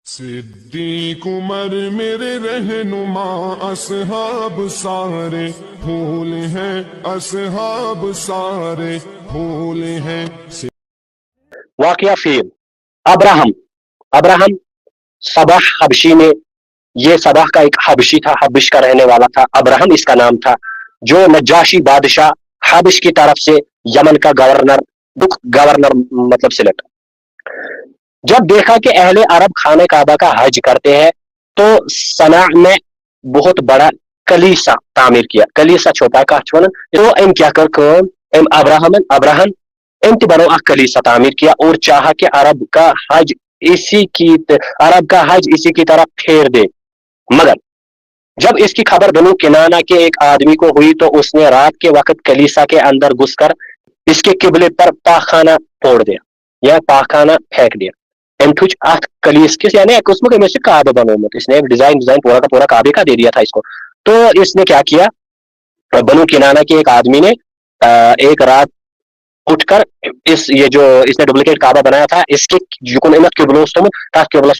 सिद्दीक उमर मेरे रहनुमा असहाब सारे फूल हैं, असहाब सारे फूल हैं। वाकया फील अब्राहम अब्राहम सबह हबशी में, ये सबह का एक हबशी था, हबिश का रहने वाला था, अब्राहम इसका नाम था, जो नजाशी बादशाह हबिश की तरफ से यमन का गवर्नर गवर्नर मतलब सिलेक्ट। जब देखा कि अहले अरब खाने काबा का हज करते हैं तो सना में बहुत बड़ा कलीसा तामीर किया। कलीसा छोटा काचवन तो इन क्या कर इन अब्राहम इन बनो कलीसा तामीर किया और चाहा कि अरब का हज अरब का हज इसी की तरफ फेर दे। मगर जब इसकी खबर बनु किनाना के एक आदमी को हुई तो उसने रात के वक्त कलीसा के अंदर घुसकर इसके किबले पर पाखाना फोड़ दिया या पाखाना फेंक दिया। एंथुच आठ कलीस किस यानी उसमें में से काबा बनोमत इसने डिजाइन डिजाइन पूरा का पूरा काबे का दे दिया था इसको। तो इसने क्या किया, बनु किनाना के एक आदमी ने एक रात उठकर ये जो इसने डुप्लीकेट काबा बनाया था इसके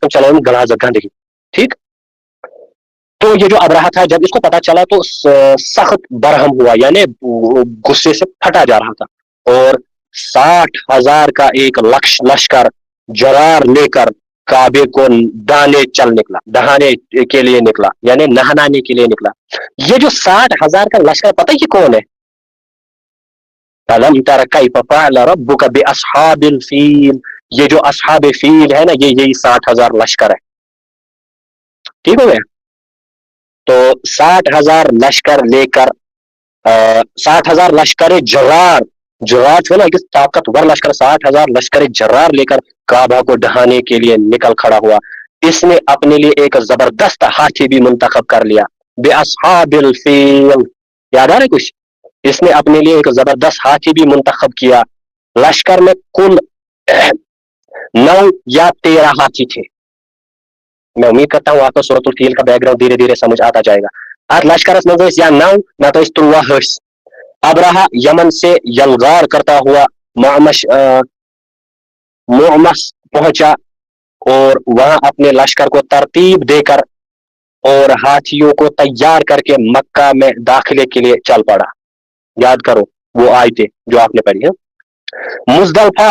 चला गला जगह देखी। ठीक, तो ये जो अबराहा था जब इसको पता चला तो सख्त बरहम हुआ, यानी गुस्से से फटा जा रहा था और 60,000 का एक लश्कर जरार लेकर काबे को दहाने के लिए निकला, यानी नहलाने के लिए निकला। ये जो 60,000 का लश्कर पता है ये कौन है? अलम तरा कैफ फअल रब्बुका बिअस्हाबिल फील, ये जो अस्हाब फील है ना, ये यही 60,000 लश्कर है। ठीक हो गया? तो 60,000 लश्कर लेकर 60,000 लश्कर जरार जरार जो ना ताकतवर लश्कर 60,000 लश्कर जरार लेकर काबा को ढहाने के लिए निकल खड़ा हुआ। इसने अपने लिए एक जबरदस्त हाथी भी मुंतखब कर लिया, बिअस्हाबिल फील, याद आ रहा है कुछ? इसने अपने लिए एक जबरदस्त हाथी भी मुंतखब किया। लश्कर में कुल 9 या 13 हाथी थे। मैं उम्मीद करता हूँ आपको सूरतुल फील का बैकग्राउंड धीरे धीरे समझ आता जाएगा। आज लश्करस में या 9 ना तो इस्तुवा हर्ष। अब्राहा यमन से यलगार करता हुआ मुअम्मस पहुंचा और वहां अपने लश्कर को तरतीब देकर और हाथियों को तैयार करके मक्का में दाखिले के लिए चल पड़ा। याद करो वो आयतें जो आपने पढ़ी है। मुजदलफा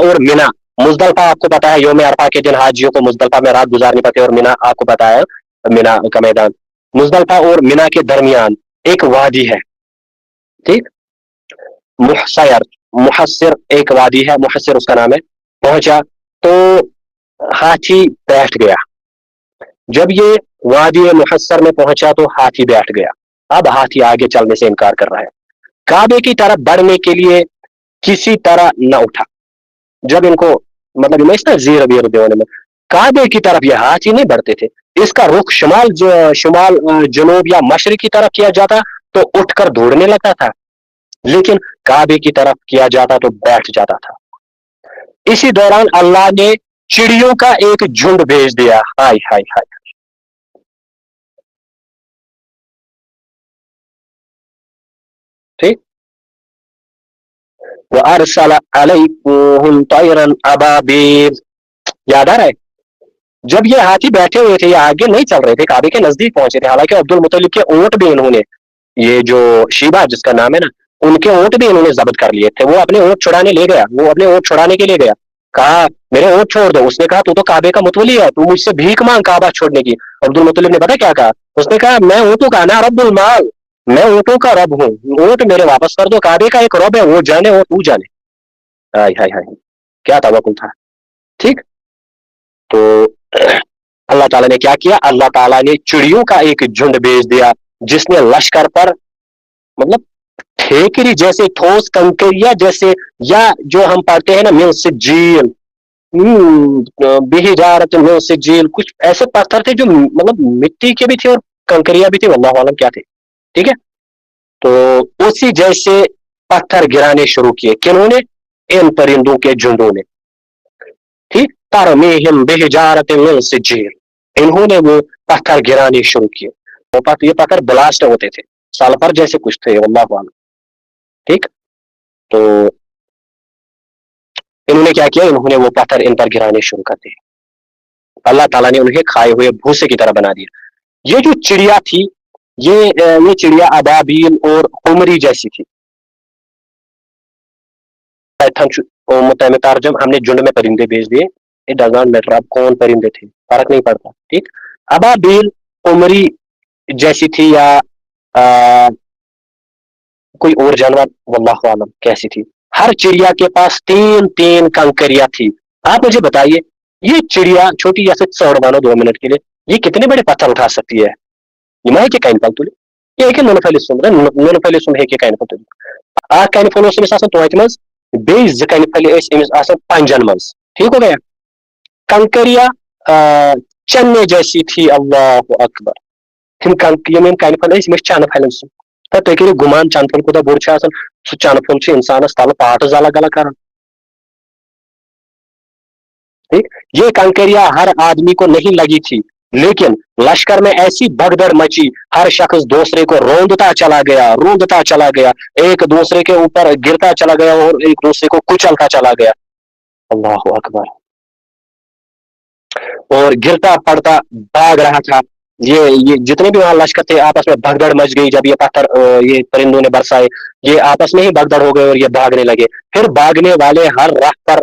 और मिना। मुजदलफा आपको पता है योम अरफा के दिन हाजियों को मुजदलफा में रात गुजारनी पड़ती है और मिना आपको पता है मिना का मैदान। मुजदलफा और मिना के दरमियान एक वादी है। ठीक, मुहस्सिर एक वादी है, मुहस्सिर उसका नाम है। पहुंचा तो हाथी बैठ गया। जब ये वादी मुहस्सिर में पहुंचा तो हाथी बैठ गया। अब हाथी आगे चलने से इनकार कर रहा है। काबे की तरफ बढ़ने के लिए किसी तरह न उठा। जब इनको मतलब इसका जीर बीर देने में काबे की तरफ ये हाथी नहीं बढ़ते थे। इसका रुख शुमाल जनूब या मशरिक की तरफ किया जाता तो उठकर दौड़ने लगता था, लेकिन काबे की तरफ किया जाता तो बैठ जाता था। इसी दौरान अल्लाह ने चिड़ियों का एक झुंड भेज दिया। हाय हाय हाय, ठीक, वो अरसल अलैकुम तैरन अबाबील। याद आ रहा है? जब ये हाथी बैठे हुए थे, ये आगे नहीं चल रहे थे, काबे के नजदीक पहुंचे थे। हालांकि अब्दुल मुतलिब के ऊंट भी इन्होंने, ये जो शीबा जिसका नाम है ना, उनके ऊंट भी इन्होंने जब्त कर लिए थे। वो अपने ऊंट छुड़ाने ले गया, वो अपने ऊंट छुड़ाने के लिए गया। कहा मेरे ऊंट छोड़ दो। उसने कहा तू तो काबे का मुतवली है, तू मुझसे भीख मांग काबा छोड़ने की। अब्दुल मुतलिब ने पता क्या कहा? उसने कहा मैं ऊंटों का ना रब्बुल माल, मैं ऊंटों का रब हूँ, ऊंट मेरे वापस कर दो। काबे का एक रब है, वो जाने और तू जाने। हाय हाय हाय, क्या तवक्कुल था। ठीक, तो अल्लाह ताला ने क्या किया? अल्लाह ताला ने चिड़ियों का एक झुंड भेज दिया जिसने लश्कर पर मतलब ठेकरी जैसे ठोस कंकरिया जैसे, या जो हम पढ़ते हैं ना मिल से झील बिहिजारत मिल से झील, कुछ ऐसे पत्थर थे जो मतलब मिट्टी के भी थे और कंकरिया भी थे, वल्लाहु आलम क्या थे। ठीक है, तो उसी जैसे पत्थर गिराने शुरू किए किन्होंने? इन परिंदों के झुंडों ने। ठीक, तरमीहिम बिहिजारत मिन सिज्जील, इन्होंने वो पत्थर गिराने शुरू किए। ये पत्थर ब्लास्ट होते थे, सल्फर जैसे कुछ थे, अल्लाह आलम। ठीक, तो इन्होंने क्या किया? इन्होंने वो पत्थर इन पर गिराने शुरू कर दिए। اللہ تعالیٰ نے انہیں کھائے ہوئے بھوسے کی طرح بنا دیا. یہ جو چڑیا تھی یہ چڑیا ابابیل اور قمری جیسی تھی. ترجم ہم نے جھنڈ میں پرندے بھیج دیے. اٹ ڈز ناٹ میٹر اب کون پرندے تھے, فرق نہیں پڑتا. ٹھیک, ابابیل قمری جیسی تھی یا کوئی اور جانور واللہ عالم کیسی تھی. ہر چڑیا کے پاس 3 کنکریاں تھی. آپ مجھے بتائیے یہ چڑیا چھوٹی یا سے سوڑ بانو 2 منٹ کے لیے یہ کتنے بڑے پتھر اٹھا سکتی ہے؟ یہ ہے کہ کائن پلتول یہ کہ نون پھلسم ہے کہ کائن پلتول کائن پھلوس امس آسان توتہ مز بیس 2 کائن پھل امس آسان پنجن مز. ٹھیک ہو گیا. کنکریاں چنے جیسی تھی. اللہ اکبر. تم کائن پھل چن پھلن سم تھی کرو گمان چن پھل کوتہ بوڑ سہ چن پھل انسانس تل پاٹس الگ الگ کران. ٹھیک, یہ کنکریاں ہر آدمی کو نہیں لگی تھی لیکن لشکر میں ایسی بھگدڑ مچی ہر شخص دوسرے کو روندتا چلا گیا ایک دوسرے کے اوپر گرتا چلا گیا اور ایک دوسرے کو کچلتا چلا گیا. اللہ اکبر. اور گرتا پڑتا بھاگ رہا تھا. یہ جتنے بھی وہاں لشکر تھے آپس میں بھگدڑ مچ گئی. جب یہ پتھر یہ پرندوں نے برسائے یہ آپس میں ہی بھگدڑ ہو گئے اور یہ بھاگنے لگے. پھر بھاگنے والے ہر راہ پر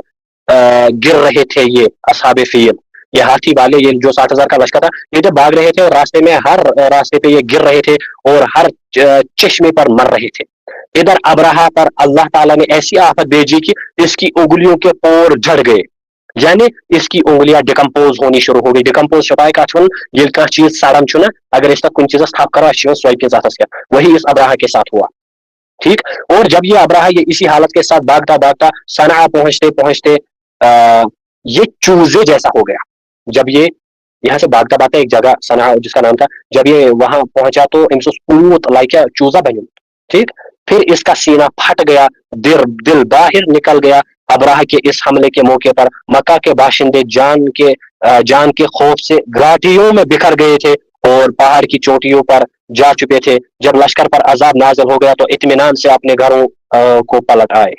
گر رہے تھے. یہ اصحاب فیل یہ ہاتھی والے یہ جو 60,000 کا لشکر تھا یہ جب بھاگ رہے تھے اور راستے میں ہر راستے پہ یہ گر رہے تھے اور ہر چشمے پر مر رہے تھے. ادھر ابرہا پر اللہ تعالیٰ نے ایسی آفت بھیجی کہ اس کی انگلیوں کے پور جھڑ گئے, یعنی اس کی انگلیاں ڈیکمپوز ہونی شروع ہو گئی. ڈیکمپوز شپائے کا چھن یہ کا چیز سڑن چھنا اگر اس تک کن چیز تھپ کرو سوائپ کے ذات کیا وہی اس ابرہا کے ساتھ ہوا. ٹھیک, اور جب یہ ابرہا یہ اسی حالت کے ساتھ بھاگتا صنعا پہنچتے یہ چوزے جیسا ہو گیا. جب یہ یہاں سے بھاگتا ایک جگہ صنعا جس کا نام تھا جب یہ وہاں پہنچا تو پوت لائک چوزا بن. ٹھیک, پھر اس کا سینہ پھٹ گیا, دل باہر نکل گیا. ابرہا کے اس حملے کے موقع پر مکہ کے باشندے جان کے خوف سے گھاٹیوں میں بکھر گئے تھے اور پہاڑ کی چوٹیوں پر جا چکے تھے. جب لشکر پر عذاب نازل ہو گیا تو اطمینان سے اپنے گھروں کو پلٹ آئے.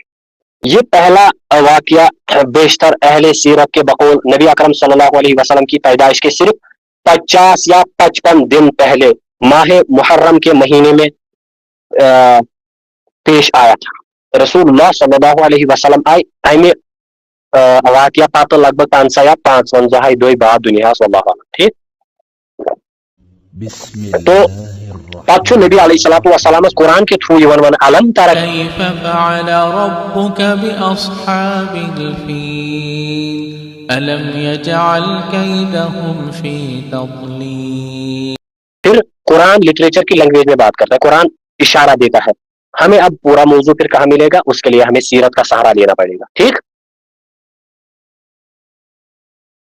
یہ پہلا واقعہ بیشتر اہل سیرت کے بقول نبی اکرم صلی اللہ علیہ وسلم کی پیدائش کے صرف 50 یا 55 دن پہلے ماہ محرم کے مہینے میں پیش آیا تھا. رسول اللہ صلی اللہ علیہ وسلم آئی واقعہ پتہ لگ بھگ 5 یا 55 دہی بعد دنیا صلی اللہ علیہ. ٹھیک, تو پتہ نبی علیہ الصلوۃ والسلام قرآن کے تھرو ون علم ترک کیف فعل ربک باصحاب الفیل الم یجعل کیدہم فی تضلیل. پھر قرآن لٹریچر کی لینگویج میں بات کرتا ہے, قرآن اشارہ دیتا ہے. ہمیں اب پورا موضوع پھر کہاں ملے گا, اس کے لیے ہمیں سیرت کا سہارا لینا پڑے گا. ٹھیک,